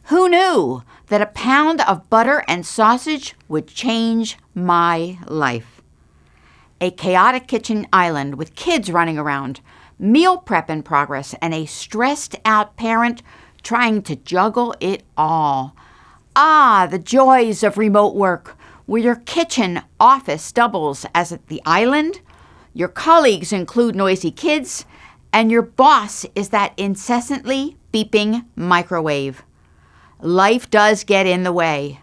Who knew that a pound of butter and sausage would change my life? A chaotic kitchen island with kids running around, meal prep in progress, and a stressed-out parent trying to juggle it all. Ah, the joys of remote work, where your kitchen office doubles as the island, your colleagues include noisy kids, and your boss is that incessantly beeping microwave. Life does get in the way.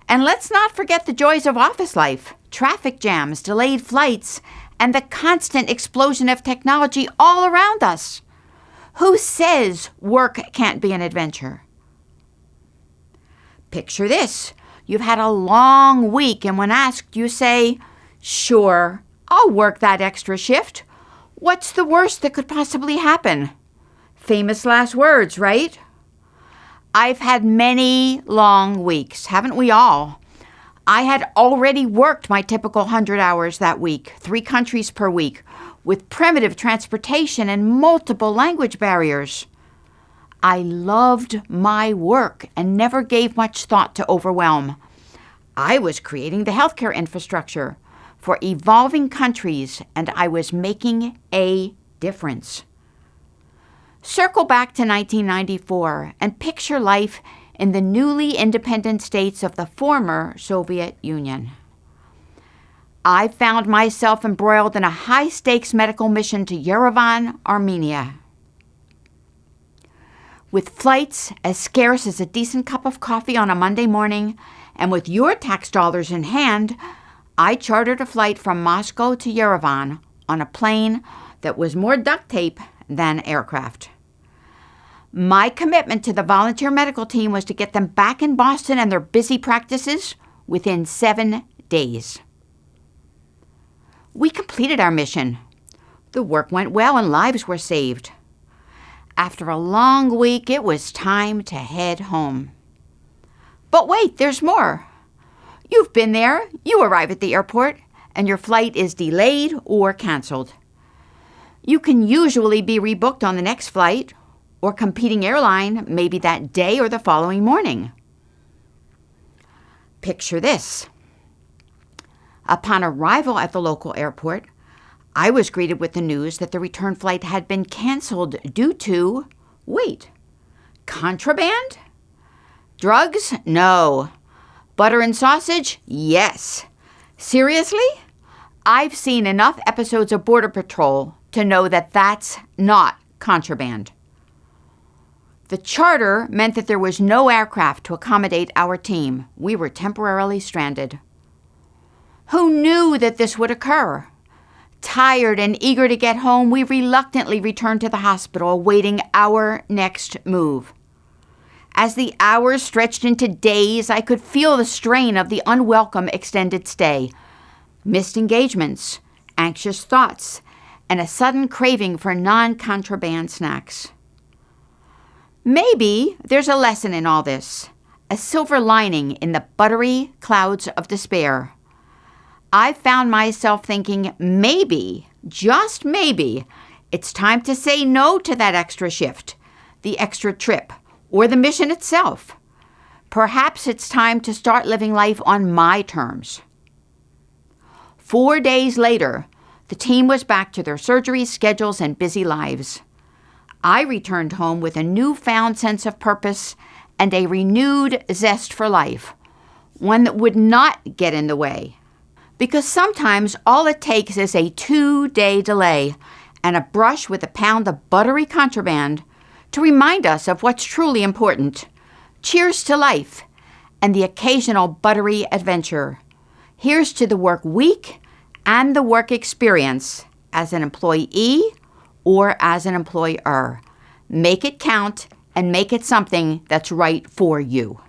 And let's not forget the joys of office life, traffic jams, delayed flights, and the constant explosion of technology all around us. Who says work can't be an adventure? Picture this. You've had a long week, and when asked, you say, "Sure, I'll work that extra shift. What's the worst that could possibly happen?" Famous last words, right? I've had many long weeks, haven't we all? I had already worked my typical 100 hours that week, 3 countries per week, with primitive transportation and multiple language barriers. I loved my work and never gave much thought to overwhelm. I was creating the healthcare infrastructure for evolving countries, and I was making a difference. Circle back to 1994 and picture life in the newly independent states of the former Soviet Union. I found myself embroiled in a high-stakes medical mission to Yerevan, Armenia. With flights as scarce as a decent cup of coffee on a Monday morning, and with your tax dollars in hand, I chartered a flight from Moscow to Yerevan on a plane that was more duct tape than aircraft. My commitment to the volunteer medical team was to get them back in Boston and their busy practices within 7 days. We completed our mission. The work went well and lives were saved. After a long week, it was time to head home. But wait, there's more. You've been there, you arrive at the airport, and your flight is delayed or canceled. You can usually be rebooked on the next flight, or competing airline maybe that day or the following morning. Picture this. Upon arrival at the local airport, I was greeted with the news that the return flight had been canceled due to, wait, contraband? Drugs? No. Butter and sausage? Yes. Seriously? I've seen enough episodes of Border Patrol to know that that's not contraband. The charter meant that there was no aircraft to accommodate our team. We were temporarily stranded. Who knew that this would occur? Tired and eager to get home, we reluctantly returned to the hospital, awaiting our next move. As the hours stretched into days, I could feel the strain of the unwelcome extended stay. Missed engagements, anxious thoughts, and a sudden craving for non-contraband snacks. Maybe there's a lesson in all this, a silver lining in the buttery clouds of despair. I found myself thinking maybe, just maybe, it's time to say no to that extra shift, the extra trip, or the mission itself. Perhaps it's time to start living life on my terms. 4 days later, the team was back to their surgeries, schedules, and busy lives. I returned home with a newfound sense of purpose and a renewed zest for life, one that would not get in the way. Because sometimes all it takes is a 2-day delay and a brush with a pound of buttery contraband to remind us of what's truly important. Cheers to life and the occasional buttery adventure. Here's to the work week and the work experience as an employee or as an employer. Make it count and make it something that's right for you.